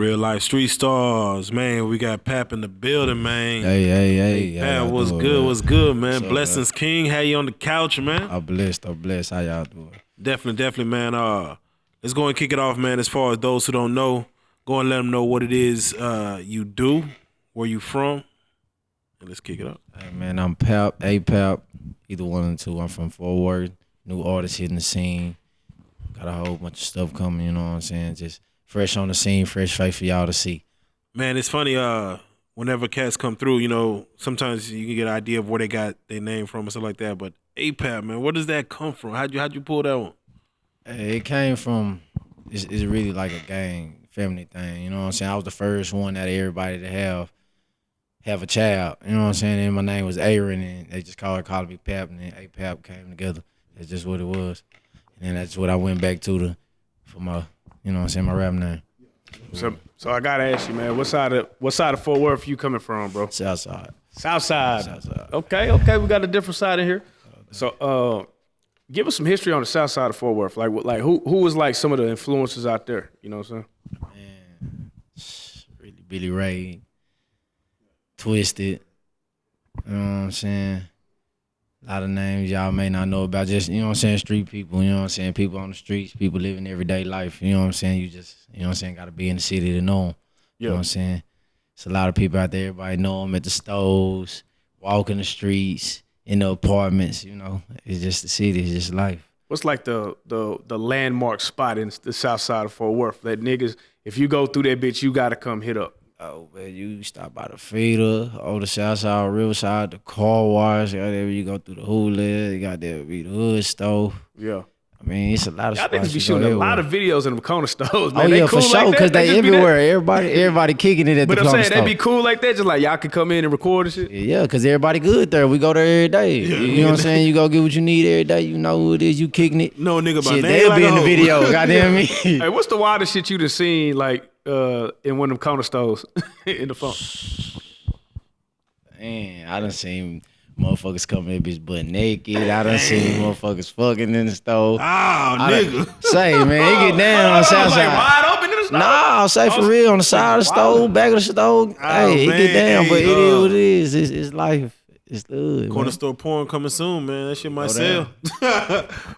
Real life street stars, man. We got Pap in the building, man. Hey. Pap, what's good, man? What's up, Blessings, man? King. How you on the couch, man? I'm blessed. How y'all doing? Definitely, man. Let's go and kick it off, man. As far as those who don't know, go and let them know what it is you do, where you from, and let's kick it up. Hey, man, I'm Pap, Pap, either one of the two. I'm from Fort Worth, new artist hitting the scene. Got a whole bunch of stuff coming, you know what I'm saying? Just fresh on the scene, fresh face for y'all to see. Man, it's funny, whenever cats come through, you know, sometimes you can get an idea of where they got their name from or something like that. But Pap, man, where does that come from? How'd you pull that one? Hey, it came from, it's really like a gang, family thing, you know what I'm saying? I was the first one out of everybody to have a child, you know what I'm saying? And my name was Aaron, and they just called me Pap, and then Pap came together. That's just what it was. And that's what I went back to for my, you know what I'm saying, my rap name. So I gotta ask you, man, what side of Fort Worth you coming from, bro? Southside. Southside. Okay, we got a different side in here. So give us some history on the south side of Fort Worth. Like who was like some of the influences out there? You know what I'm saying? Man, really Billy Ray, Twisted, you know what I'm saying? A lot of names y'all may not know about, just, you know what I'm saying, street people, you know what I'm saying, people on the streets, people living everyday life, you know what I'm saying? You just, you know what I'm saying, got to be in the city to know them, you know what I'm saying? It's a lot of people out there, everybody know them at the stores, walking the streets, in the apartments, you know, it's just the city, it's just life. What's like the landmark spot in the south side of Fort Worth that niggas, if you go through that bitch, you got to come hit up? Oh, man, you stop by the feeder, the south side, real side, the car wash, you go through the hula, you got there be the hood stove. Yeah. I mean, it's a lot of y'all spots. Niggas be shooting a lot of videos in the corner stores, man. Oh, they yeah, cool for sure, like because they everywhere. Everybody kicking it at the corner store. But I'm saying, they be cool like that, just like y'all can come in and record and shit? Yeah, because everybody good there. We go there every day. You know what I'm saying? You go get what you need every day. You know who it is. You kicking it. No nigga by shit, name they'll like be in the video. Goddamn me. Hey, what's the wildest shit you done seen, like, in one of them corner stores in the phone? Man, I done seen motherfuckers come in bitch butt naked. I done seen motherfuckers fucking in the stove. Nigga. Say, man, it get down on the south side. Like wide open in the stove? Nah, say for real, on the side of the stove, back of the stove. Hey, it get down, but it is what it is. It's life. It's good. Corner man. store porn coming soon, man. That shit might sell.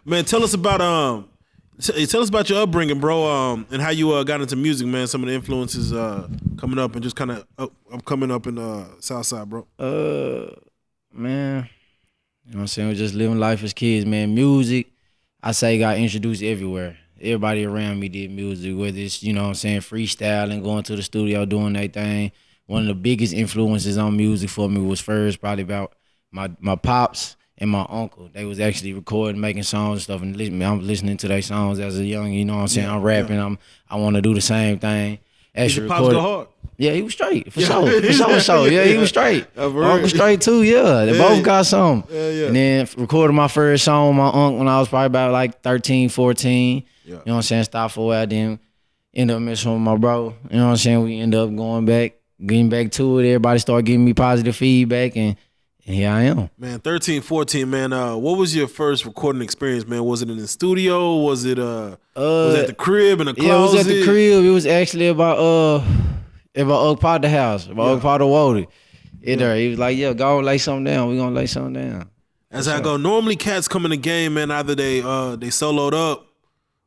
Man, tell us about your upbringing, bro, and how you got into music, man. Some of the influences coming up and just kind of coming up in the South Side, bro. Man, you know what I'm saying? We're just living life as kids, man. Music, I say, got introduced everywhere. Everybody around me did music, whether it's, you know what I'm saying, freestyling, going to the studio, doing their thing. One of the biggest influences on music for me was first probably about my pops and my uncle. They was actually recording, making songs and stuff, and I'm listening to their songs as a young, you know what I'm saying? I'm rapping, I want to do the same thing. Did your pops go hard? Yeah, he was straight, for sure. Yeah, he was straight. Uncle straight too, yeah. They both got some. Yeah. And then recorded my first song with my uncle when I was probably about like 13, 14. Yeah. You know what I'm saying? Stopped for a while, then end up messing with my bro. You know what I'm saying? We end up getting back to it. Everybody started giving me positive feedback, and here I am. Man, 13, 14, man. What was your first recording experience, man? Was it in the studio? Was it was it at the crib in the closet? Yeah, it was at the crib. It was actually about Oak Potter house, Oak Potter Woody. He was like, yeah, go lay something down. We gonna lay something down. As I go, normally cats come in the game, man, either they soloed up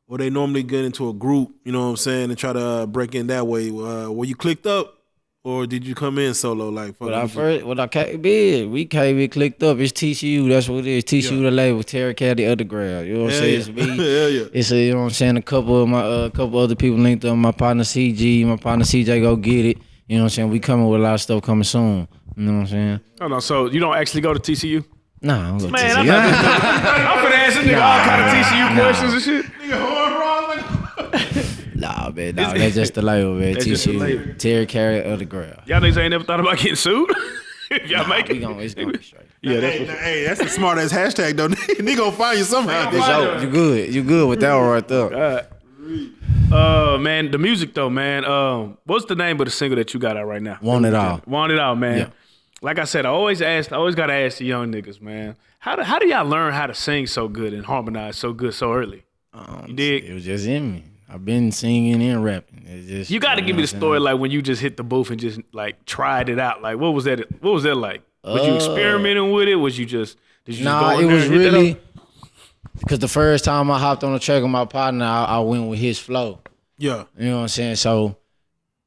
or they normally get into a group, you know what I'm saying, and try to break in that way. Were you clicked up? Or did you come in solo? Like, when I came in, we came in clicked up. It's TCU, that's what it is. TCU the label, Terry Caddy Underground. You know what I'm saying? It's me. It's you know what I'm saying, a couple other people linked up. My partner CG, my partner CJ go get it. You know what I'm saying? We coming with a lot of stuff coming soon. You know what I'm saying? Oh no, so you don't actually go to TCU? Nah, I don't go to Man, TCU. I'm finna ask this nigga all kind of TCU questions and shit. Nigga, horn wrong. Nah, man, that's just the label, man. TCU, Terry Carey Underground. Y'all niggas ain't never thought about getting sued? If y'all make it. It's gonna be straight. Yeah, that's a smart ass hashtag though. Nigga gonna find you somehow. You good with that one right there. Man, the music though, man. What's the name of the single that you got out right now? Want It All. Want It All, man. Yeah. Like I said, I always gotta ask the young niggas, man. How do y'all learn how to sing so good and harmonize so good so early? You dig? It was just in me. I've been singing and rapping. It's just, You got to give me the story like when you just hit the booth and just like tried it out. Like what was that? What was that like? Was you experimenting with it? Was you just did you just go in it there was and hit that really up? because the first time I hopped on the track with my partner, I went with his flow. Yeah. You know what I'm saying? So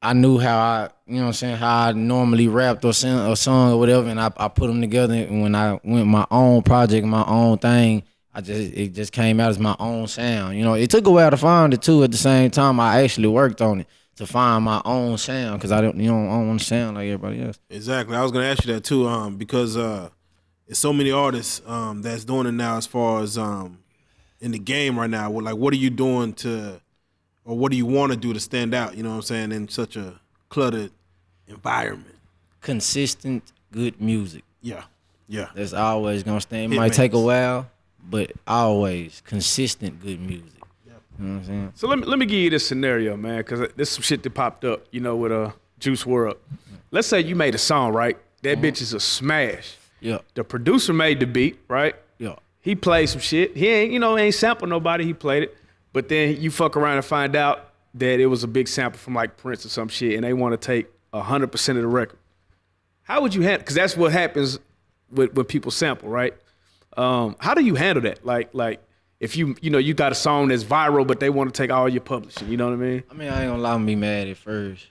I knew how I normally rapped or sing a song or whatever, and I put them together. And when I went my own project, my own thing, it just came out as my own sound. You know, it took a while to find it too. At the same time, I actually worked on it to find my own sound because I don't want to sound like everybody else. Exactly. I was gonna ask you that too, because there's so many artists that's doing it now as far as in the game right now. Like, what are you doing or what do you want to do to stand out? You know what I'm saying? In such a cluttered environment. Consistent, good music. Yeah. Yeah. That's always gonna stand. It might take a while, but always consistent, good music. You know what I'm saying? So let me give you this scenario, man, because there's some shit that popped up, you know, with Juice WRLD. Let's say you made a song, right? That bitch is a smash. Yeah. The producer made the beat, right? Yeah. He played some shit. He ain't sampled nobody. He played it. But then you fuck around and find out that it was a big sample from like Prince or some shit, and they want to take 100% of the record. How would you handle? Because that's what happens when people sample, right? How do you handle that? Like if you got a song that's viral, but they want to take all your publishing, you know what I mean? I ain't gonna lie, I'm be mad at first,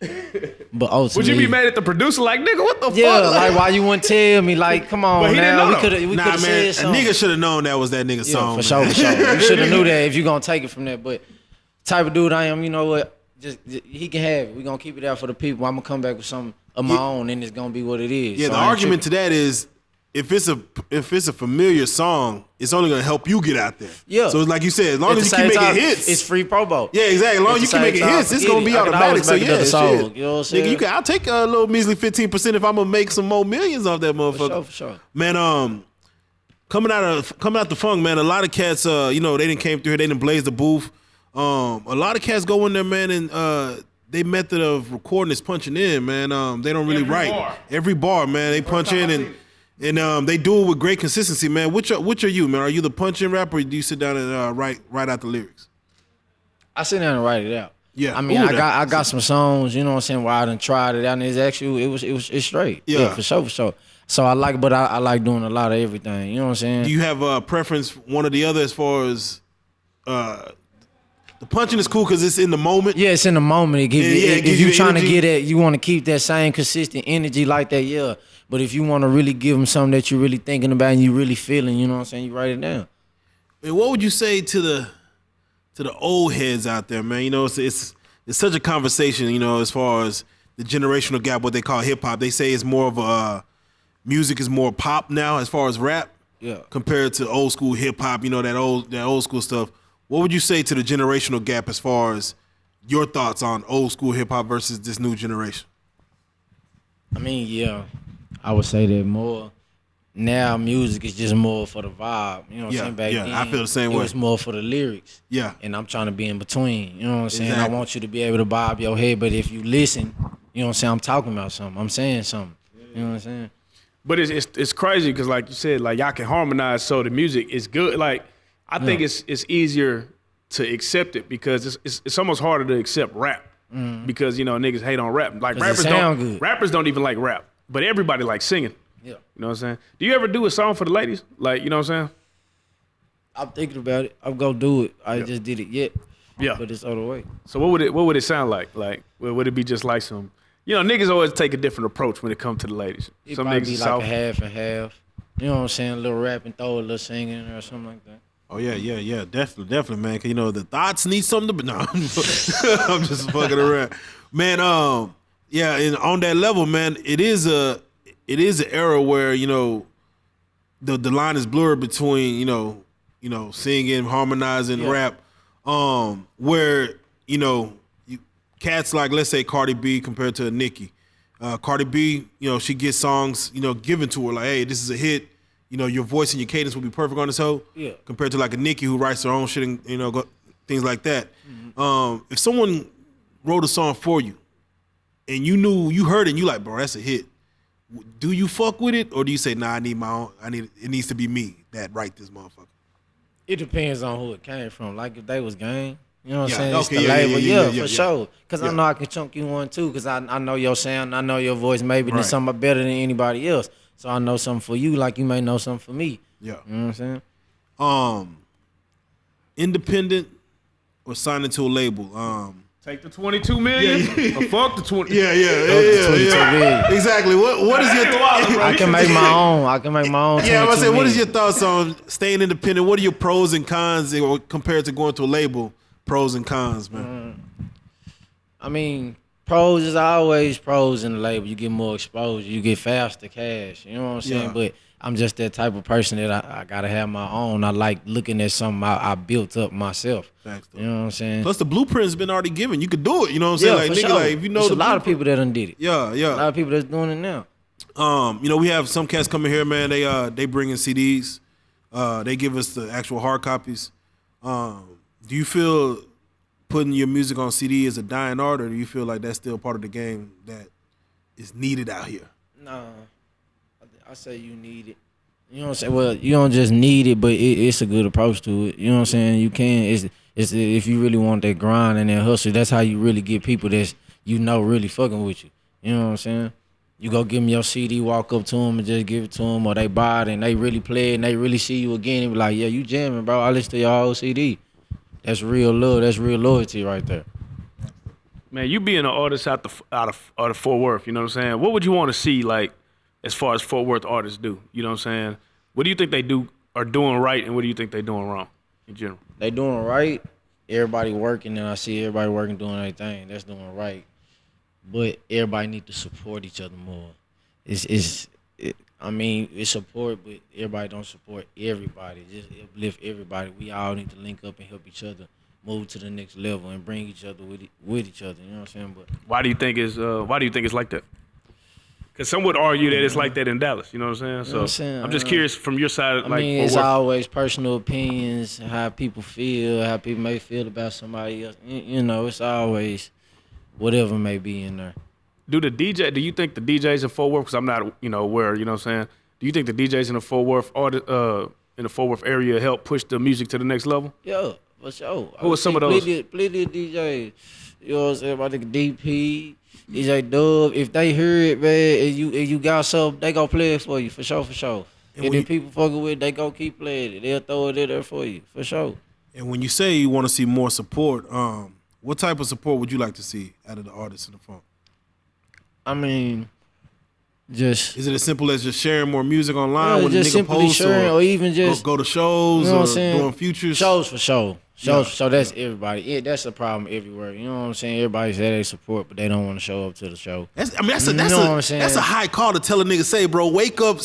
but ultimately, would you be mad at the producer? Like, nigga, what the fuck? Yeah, like why you wouldn't tell me? Like, come on, But he didn't now know we could have said A something. nigga should have known that was that nigga's song. For sure. You should have knew that if you gonna take it from that. But type of dude I am, you know what? Just he can have it. We gonna keep it out for the people. I'm gonna come back with something of my own, and it's gonna be what it is. Yeah, so the argument to that is if it's a familiar song, it's only gonna help you get out there. Yeah. So it's like you said, as long as you keep making hits, it's free promo. Yeah, exactly. As long as you keep making hits, it's gonna be automatic. So yeah, shit. You know what I'm saying? Nigga, I'll take a little measly 15% if I'm gonna make some more millions off that motherfucker. For sure. Man, coming out the funk, man. A lot of cats, they didn't came through here. They didn't blaze the booth. A lot of cats go in there, man, and they method of recording is punching in, man. They don't really write every bar, man. They punch in and they do it with great consistency, man. Which are you, man? Are you the punch in rapper, or do you sit down and write out the lyrics? I sit down and write it out. Yeah, I mean, I got some songs, you know what I'm saying, where I done tried it out, and it's straight. Yeah, for sure. So I like doing a lot of everything. You know what I'm saying? Do you have a preference, one or the other, as far as the punching is cool because it's in the moment? Yeah, it's in the moment. It gives if you're trying to get it, you want to keep that same consistent energy like that, yeah. But if you want to really give them something that you're really thinking about and you really feeling, you know what I'm saying, you write it down. And what would you say to the old heads out there, man? You know, it's such a conversation, you know, as far as the generational gap, what they call hip hop. They say it's more of a music is more pop now as far as rap, compared to old school hip hop. You know, that old school stuff. What would you say to the generational gap as far as your thoughts on old school hip hop versus this new generation? I mean, yeah, I would say that more. Now music is just more for the vibe. You know what I'm saying? Back then, I feel the same way. It was more for the lyrics. Yeah. And I'm trying to be in between. You know what I'm saying? Exactly. I want you to be able to bob your head, but if you listen, you know what I'm saying, I'm talking about something. I'm saying something. You know what I'm saying? But it's crazy because, like you said, like y'all can harmonize, so the music is good. Like I think it's easier to accept it because it's almost harder to accept rap because niggas hate on rap. Like rappers don't even like rap, but everybody likes singing. Yeah, you know what I'm saying. Do you ever do a song for the ladies? Like, you know what I'm saying? I'm thinking about it. I'm gonna do it. I just did it yet. Yeah, but it's other way. So what would it sound like? Like, would it be just like some? Niggas always take a different approach when it comes to the ladies. It Some might niggas be like soft. a half and half. You know what I'm saying? A little rap and throw a little singing or something like that. Oh yeah, definitely, man. Cause the thoughts need something to. No, I'm just fucking around, man. And on that level, man, it is an era where the line is blurred between singing, harmonizing, rap, where cats like, let's say, Cardi B compared to Nicki. Cardi B, she gets songs given to her like, hey, this is a hit. Your voice and your cadence will be perfect on this hoe. Yeah. Compared to like a Nicki who writes her own shit and things like that. Mm-hmm. If someone wrote a song for you and you heard it and you like, bro, that's a hit. Do you fuck with it or do you say, nah, I need my own? It needs to be me that write this motherfucker. It depends on who it came from. Like if they was gang, you You know what I'm Yeah, saying? It's okay, the yeah, label. yeah, For sure. Because Yeah. I know I can chunk you one too. Because I know your sound. I know your voice maybe than Right. something better than anybody else. So I know something for you like you may know something for me. Yeah. You know what I'm saying? Independent or signing to a label? Take the 22 million or fuck the 20. Yeah. million. Exactly. What is your? I can make my own. I can make my own. Yeah, I was saying, what is your 22 thoughts on staying independent? What are your pros and cons compared to going to a label? Pros and cons, man. I mean, pros is always pros in the label. You get more exposure. You get faster cash. You know what I'm saying? Yeah. But I'm just that type of person that I gotta have my own. I like looking at something I built up myself. Facts, though. You know what I'm saying? Plus, the blueprint's been already given. You could do it. You know what I'm saying? Like, for nigga, sure. like if you know There's the a lot of blueprint- people that done did it. Yeah. A lot of people that's doing it now. We have some cats coming here, man. They bring in CDs. They give us the actual hard copies. Do you feel putting your music on CD is a dying art, or do you feel like that's still part of the game that is needed out here? No, I say you need it. You know what I'm saying? Well, you don't just need it, but it's a good approach to it. You know what I'm saying? You can. It's if you really want that grind and that hustle, that's how you really get people that's really fucking with you. You know what I'm saying? You go give them your CD, walk up to them and just give it to them, or they buy it and they really play it and they really see you again and be like, yeah, you jamming, bro. I listen to your whole CD. That's real love. That's real loyalty right there. Man, you being an artist out of Fort Worth, you know what I'm saying? What would you want to see, like, as far as Fort Worth artists do? You know what I'm saying? What do you think they are doing right, and what do you think they doing wrong in general? They doing right. Everybody working, and I see everybody working doing their thing. That's doing right. But everybody need to support each other more. It's support, but everybody don't support everybody. Just uplift everybody. We all need to link up and help each other move to the next level and bring each other with each other. You know what I'm saying? But Why do you think it's like that? Because some would argue that it's like that in Dallas. You know what I'm saying? You know what I'm saying? I'm just curious from your side. It's always personal opinions, how people feel, how people may feel about somebody else. You know, it's always whatever may be in there. Do you think the DJs in Fort Worth, because I'm not, aware, you know what I'm saying? Do you think the DJs in the Fort Worth area help push the music to the next level? Yeah, for sure. Who are some of those? Plenty of DJs. You know what I'm saying? About the DP, DJ Dub. If they hear it, man, and you got something, they go play it for you, for sure. And if people fucking with it, they go keep playing it. They'll throw it in there for you, for sure. And when you say you want to see more support, what type of support would you like to see out of the artists in the phone? I mean, just is it as simple as just sharing more music online when a just nigga simply posts, sharing, or even just go to shows, you know or doing features? Shows for sure. So that's everybody. Yeah, that's a problem everywhere. You know what I'm saying? Everybody say they support, but they don't want to show up to the show. That's a high call to tell a nigga, say, bro, wake up,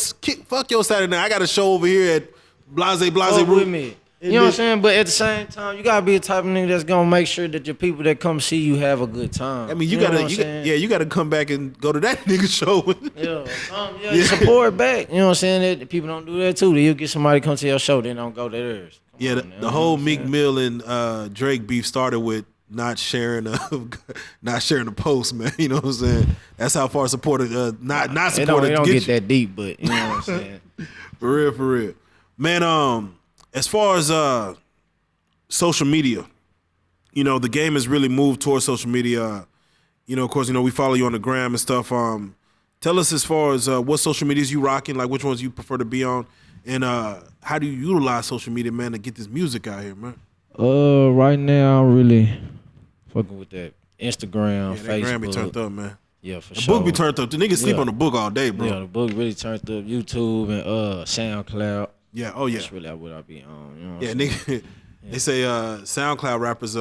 fuck your Saturday night. I got a show over here at Blase with me. You know what I'm saying? But at the same time, you gotta be the type of nigga that's gonna make sure that your people that come see you have a good time. I mean, you gotta come back and go to that nigga show. Support back. You know what I'm saying? That people don't do that too. You'll get somebody come to your show, then don't go to theirs. The whole Meek Mill and Drake beef started with not sharing a post, man. You know what I'm saying? That's how far supported, not supported. It don't get that deep, but you know what I'm saying? For real. Man, as far as social media, the game has really moved towards social media. Of course, we follow you on the gram and stuff. Tell us as far as what social medias you rocking, like which ones you prefer to be on, and how do you utilize social media, man, to get this music out here, man? Right now I'm really fucking with that Instagram, that Facebook. Gram be turned up, man. Yeah, for the sure. The book be turned up. The niggas sleep on the book all day, bro. Yeah, the book really turned up. YouTube and SoundCloud. Yeah, oh yeah. That's really what I be on. You know what nigga. They say SoundCloud rappers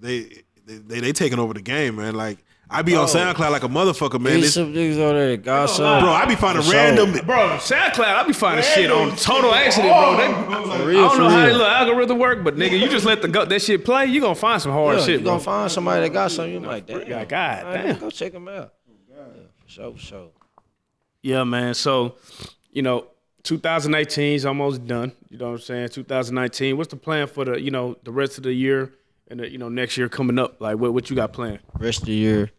they taking over the game, man. Like I be on SoundCloud like a motherfucker, man. There's some niggas over there, gossip. Bro, I be finding random. Bro, SoundCloud, I be finding shit on total accident, bro. I don't know how that little algorithm work, but nigga, you just let that shit play, you gonna find some hard shit, you bro. gonna find somebody that got something, you like, damn. God damn. Go check them out. For sure. Yeah, man. So, 2018 is almost done. You know what I'm saying? 2019. What's the plan for the rest of the year and the next year coming up? Like what you got planned? Rest of the year,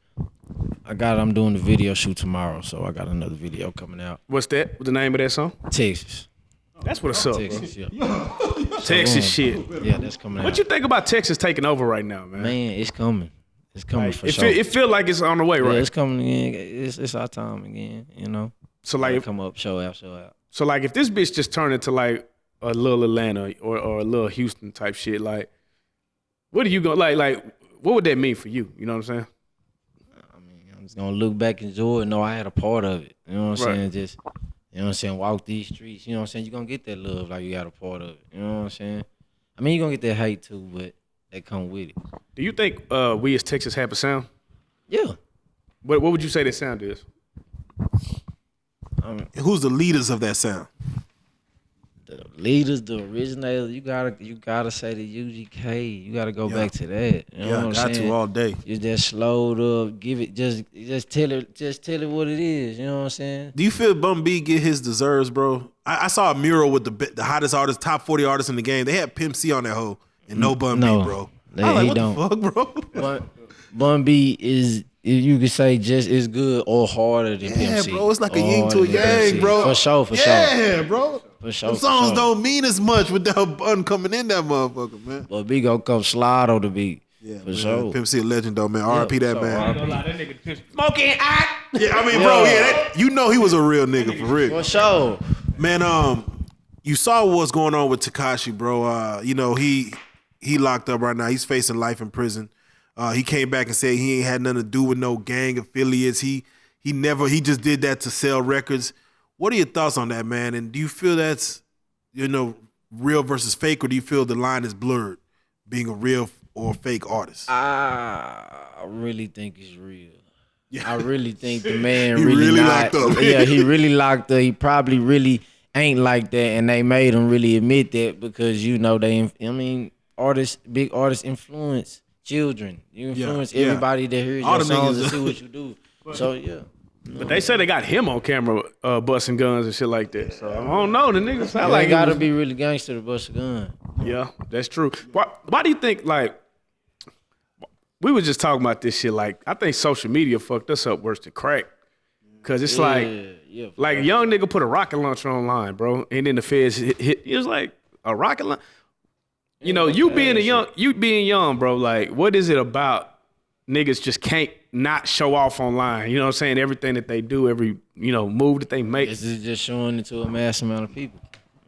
I'm doing the video shoot tomorrow, so I got another video coming out. What's that? What's the name of that song? Texas. That's what's up, Texas, bro. Yeah. Texas shit. Yeah, that's coming out. What you think about Texas taking over right now, man? Man, it's coming. It's coming Like, for sure. It feel like it's on the way, right? Yeah, it's coming again. It's our time again, you know. So like, come up, show out, show out. so like, if this bitch just turned into like a little Atlanta or a little Houston type shit, like, what are you gonna like? What would that mean for you? You know what I'm saying? I mean, I'm just gonna look back and enjoy it. Know I had a part of it. You know what I'm Right. saying? Just, you know what I'm saying? Walk these streets. You know what I'm saying? You're gonna get that love like you got a part of it. You know what I'm saying? I mean, you're gonna get that hate too, but that come with it. Do you think we as Texas have a sound? Yeah. What would you say that sound is? Who's the leaders of that sound? The leaders, the originators, you gotta say the UGK. You gotta go back to that. You know what I'm got saying? to all day. You just slowed up, give it, just tell it what it is. You know what I'm saying? Do you feel Bun B get his deserves, bro? I saw a mural with the hottest artists, top 40 artists in the game. They had Pimp C on that hoe and no Bun B, bro. I was like, what the fuck, bro? Bun B is, you could say, just as good or harder than Pimp C. Yeah, bro, it's like a yin to a yang, bro. For sure, for sure. Yeah, bro. For sure. Them songs don't mean as much without Bun coming in that motherfucker, man. But B gonna come slide on the beat. Yeah, for man. sure. Pimp C a legend though, man. R.I.P. that man. That nigga smoking hot. Yeah, I mean, bro, you know he was a real nigga for real. For sure. Man, you saw what's going on with Tekashi, bro. You know, he locked up right now. He's facing life in prison. He came back and said he ain't had nothing to do with no gang affiliates. He just did that to sell records. What are your thoughts on that, man? And do you feel that's, you know, real versus fake, or do you feel the line is blurred, being a real or fake artist? I really think it's real. Yeah. I really think the man He really locked up. Yeah, he really locked up. He probably really ain't like that, and they made him really admit that because, you know, big artists influence children. You influence everybody that hears All your the songs niggas. and see what you do. So yeah. But they say they got him on camera busting guns and shit like that. So I don't know. The niggas sound like You gotta be really gangster to bust a gun. Yeah, that's true. Why do you think, like, we were just talking about this shit, like, I think social media fucked us up worse than crack. Cause it's like a young nigga put a rocket launcher online, bro, and then the feds hit. It was like a rocket launcher. You know, you being young, bro, like, what is it about niggas just can't not show off online? You know what I'm saying? Everything that they do, every, you know, move that they make. This is just showing it to a mass amount of people.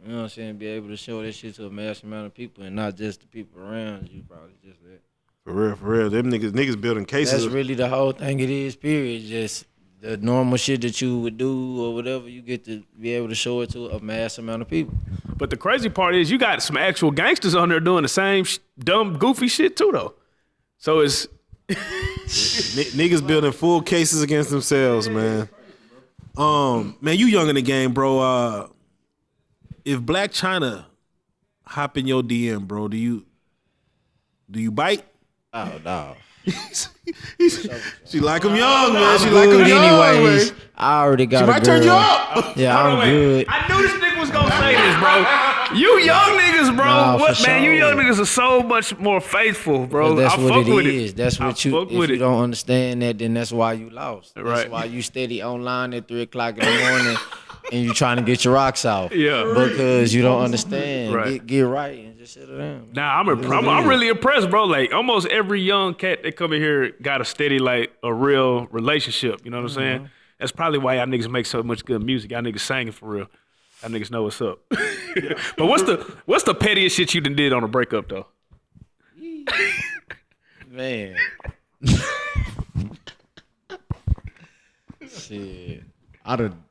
You know what I'm saying? Be able to show that shit to a mass amount of people and not just the people around you, probably just that. For real. Them niggas building cases. That's really the whole thing it is, period. Just the normal shit that you would do or whatever, you get to be able to show it to a mass amount of people. But the crazy part is you got some actual gangsters on there doing the same dumb, goofy shit too, though. So it's... Niggas building full cases against themselves, man. Man, you young in the game, bro. If Black China hop in your DM, bro, do you bite? Oh, no. She like him young, man. She like him Good young, anyways. man. I already got She a might girl. turn you up. Yeah, I'm good. I knew this nigga was gonna say this, bro. You young niggas, bro. Nah, What, for man? You sure. young niggas are so much more faithful, bro. That's I what fuck it with is. it. That's what I you. fuck If with you it. don't understand that, then that's why you lost. That's Right. why you steady online at 3:00 in the morning, and you trying to get your rocks off. Yeah. Because you don't understand. Right. Get right and just sit down. Nah, I'm really impressed, bro. Like almost every young cat that come in here got a steady, like a real relationship. You know what I'm saying? That's probably why y'all niggas make so much good music. Y'all niggas singing for real. Y'all niggas know what's up. But what's the pettiest shit you done did on a breakup though? Man. Shit. I done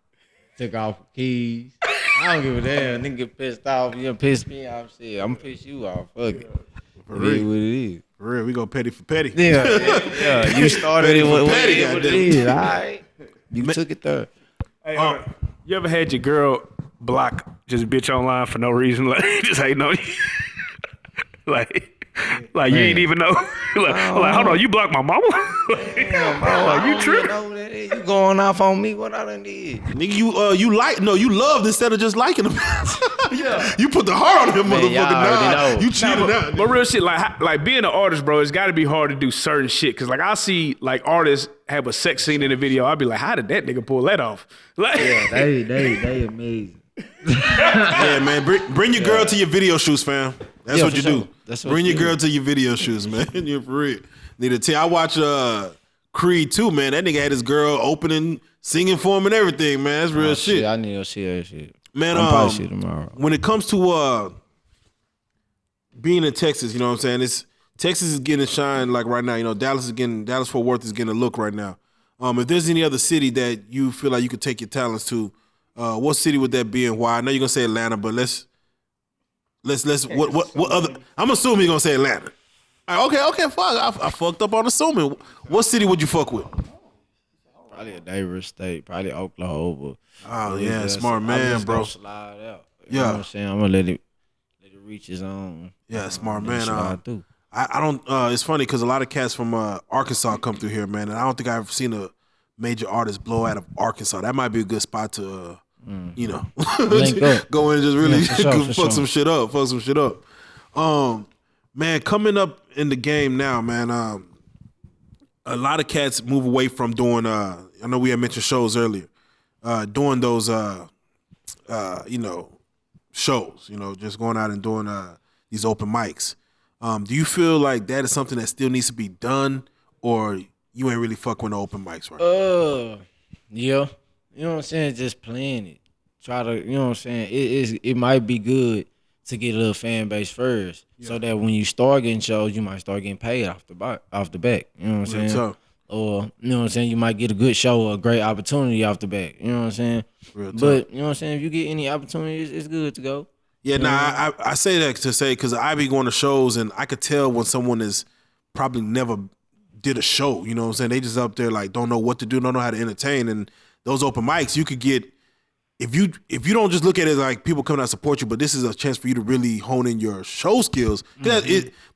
took off keys. I don't give a damn. Nigga get pissed off. You done pissed me off. Shit, I'm gonna piss you off. Fuck it. For It is real. what it is. For real, we go petty for petty. Yeah. You started it with what petty, it is. What it is. All right. You took it there. Hey, you ever had your girl block just bitch online for no reason, like just hating on you? like you ain't even know. like hold on, you blocked my mama? You tripping? You going off on me? What I done did? Nigga, you loved instead of just liking him. Yeah. You put the heart on him, Man, motherfucker. y'all already Nah, know. you cheated out. But real shit, like being an artist, bro, it's got to be hard to do certain shit. Cause like I see like artists have a sex scene in a video, I'll be like, how did that nigga pull that off? Like, They amazing. Yeah, man. Bring your girl to your video shoots, fam. That's Yeah, what for you sure. do. That's what Bring you your do. girl to your video shoots, man. You're for real. Need to tell. I watch Creed 2, man. That nigga had his girl opening, singing for him and everything, man. That's real shit. I need to see that shit. Man, I'm probably see it tomorrow. when it comes to being in Texas, you know what I'm saying? Texas is getting a shine like right now. You know, Dallas Fort Worth is getting a look right now. If there's any other city that you feel like you could take your talents to, what city would that be and why? I know you're gonna say Atlanta, but let's what other? I'm assuming you're gonna say Atlanta. All right, okay, fuck. I fucked up on assuming. What city would you fuck with? Probably a neighbor state, probably Oklahoma. Oh yeah, smart man, just bro. gonna slide out. You Yeah. know what I'm saying? I'm gonna let it reach its own. Yeah, smart let it man. slide through. I don't. It's funny because a lot of cats from Arkansas come through here, man, and I don't think I've seen a major artist blow out of Arkansas. That might be a good spot to, you know, Link up. go in and just really Yeah, for sure. some shit up. Fuck some shit up. Man, coming up in the game now, man. A lot of cats move away from doing. I know we had mentioned shows earlier. Doing those, you know, shows. You know, just going out and doing these open mics. Do you feel like that is something that still needs to be done, or you ain't really fuck with the open mics right now? Yeah. You know what I'm saying? Just playing it. Try to, you know what I'm saying? It might be good to get a little fan base first, so that when you start getting shows, you might start getting paid off the back. You know what I'm saying? tough. Or, you know what I'm saying, you might get a good show or a great opportunity off the back. You know what I'm saying? Real tough. But, you know what I'm saying, if you get any opportunities, it's good to go. Yeah, I say that to say because I be going to shows and I could tell when someone is probably never did a show. You know what I'm saying? They just up there like don't know what to do, don't know how to entertain. And those open mics, you could get if you don't just look at it like people coming out to support you, but this is a chance for you to really hone in your show skills.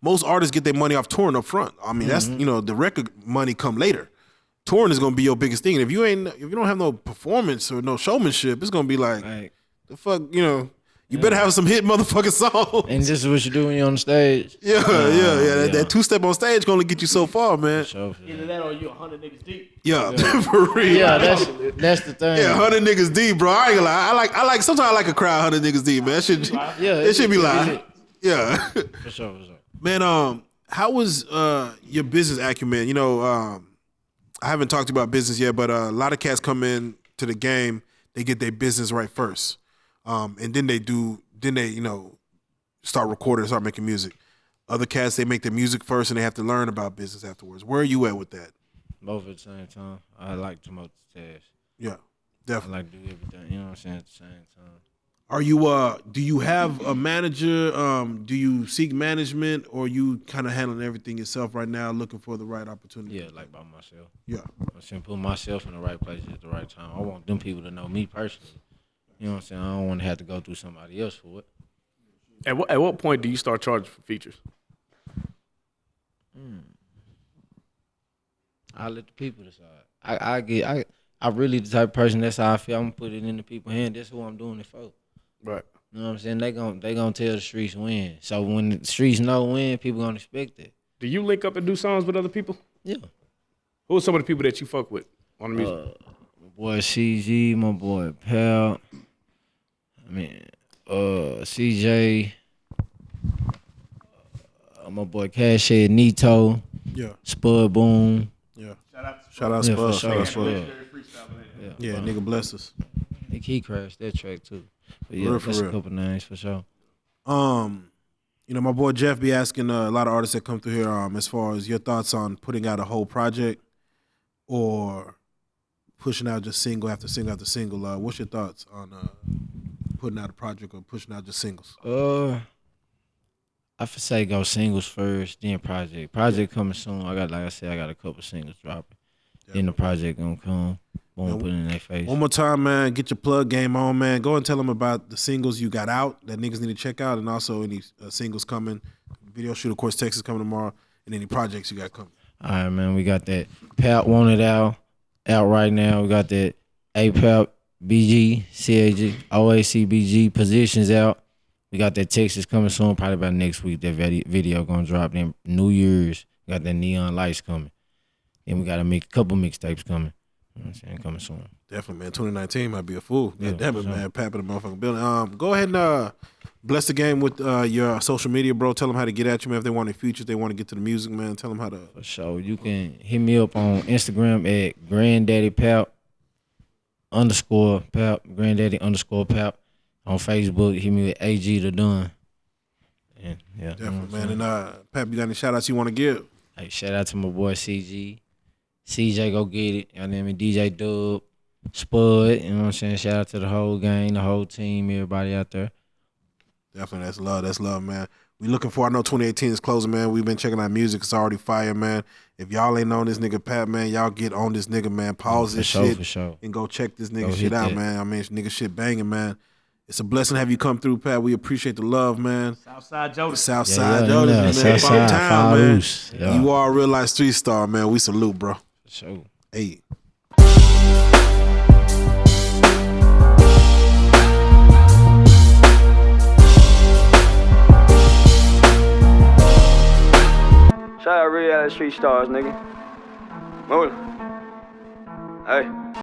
Most artists get their money off touring up front. I mean, that's the record money come later. Touring is gonna be your biggest thing. And if you don't have no performance or no showmanship, it's gonna be like the fuck, you know. You better have some hit motherfucking songs. And this is what you do when you're on the stage. Yeah. That two-step on stage gonna get you so far, man. Either that or you 100 niggas deep. Yeah, for real. Yeah, that's the thing. Yeah, 100 niggas deep, bro. I ain't gonna lie. I like. Sometimes I like a crowd 100 niggas deep, man. It should be live. Yeah. For sure. Man, how was your business acumen? You know, I haven't talked about business yet, but a lot of cats come in to the game. They get their business right first. And then they start recording, start making music. Other cats, they make their music first and they have to learn about business afterwards. Where are you at with that? Both at the same time. I like to multitask. Yeah, I definitely. like to do everything, you know what I'm saying, at the same time. Are you, do you have a manager? Do you seek management or you kind of handling everything yourself right now, looking for the right opportunity? Yeah, like by myself. Yeah. I'm saying put myself in the right place at the right time. I want them people to know me personally. You know what I'm saying? I don't want to have to go through somebody else for it. At what point do you start charging for features? I let the people decide. I really the type of person, that's how I feel. I'm gonna put it in the people's hand. That's who I'm doing it for. Right. You know what I'm saying? They gonna tell the streets when. So when the streets know when, people gonna expect it. Do you link up and do songs with other people? Yeah. Who are some of the people that you fuck with on the music? My boy CG, my boy Pal. CJ. My boy Cash Head Nito. Yeah. Spud Boom. Yeah. Shout out Yeah, Spud. for Shout out sure. Spud. Yeah, nigga bless us. He crashed that track too. But yeah, Real for that's real. a couple names for sure. You know, my boy Jeff be asking a lot of artists that come through here, as far as your thoughts on putting out a whole project or pushing out just single after single after single. What's your thoughts on putting out a project or pushing out just singles? I would say go singles first, then project. Project coming soon. I got a couple singles dropping. Then the project gonna come. Boom, put it in their face. One more time, man. Get your plug game on, man. Go and tell them about the singles you got out that niggas need to check out, and also any singles coming. Video shoot, of course, Texas coming tomorrow, and any projects you got coming. All right, man. We got that Pap Wanted out right now. We got that APAP, BG, CAG, OAC, BG Positions out. We got that Texas coming soon, probably about next week. That video gonna drop. Then New Year's, we got that Neon Lights coming. Then we got a couple mixtapes coming. You know what I'm saying? Coming soon. Definitely, man. 2019 might be a fool. Yeah, damn it, sure. man. Pap in the motherfucking building. Go ahead and bless the game with your social media, bro. Tell them how to get at you, man. If they want any features, they want to get to the music, man. Tell them how to. For sure. You can hit me up on Instagram at Granddadi Pap _Pap, Granddaddy _Pap. On Facebook, hit me with AG the Done. And yeah. Definitely, man. And Pap, you got any shout outs you want to give? Hey, shout out to my boy CG. CJ go get it. Y'all name me DJ Dub, Spud, you know what I'm saying? Shout out to the whole gang, the whole team, everybody out there. Definitely, that's love. That's love, man. We looking for. I know 2018 is closing, man. We've been checking out music. It's already fire, man. If y'all ain't on this nigga Pap, man, y'all get on this nigga, man. Pause this shit for sure. and go check this nigga shit out, man. I mean, nigga shit banging, man. It's a blessing to have you come through, Pat. We appreciate the love, man. Southside Jodeci. Southside Jodeci, man. Southside, town, man. Yeah. You are a real life street star, man. We salute, bro. For sure. Hey. Shout out Reallyfe Street Stars, nigga. Move. Hey.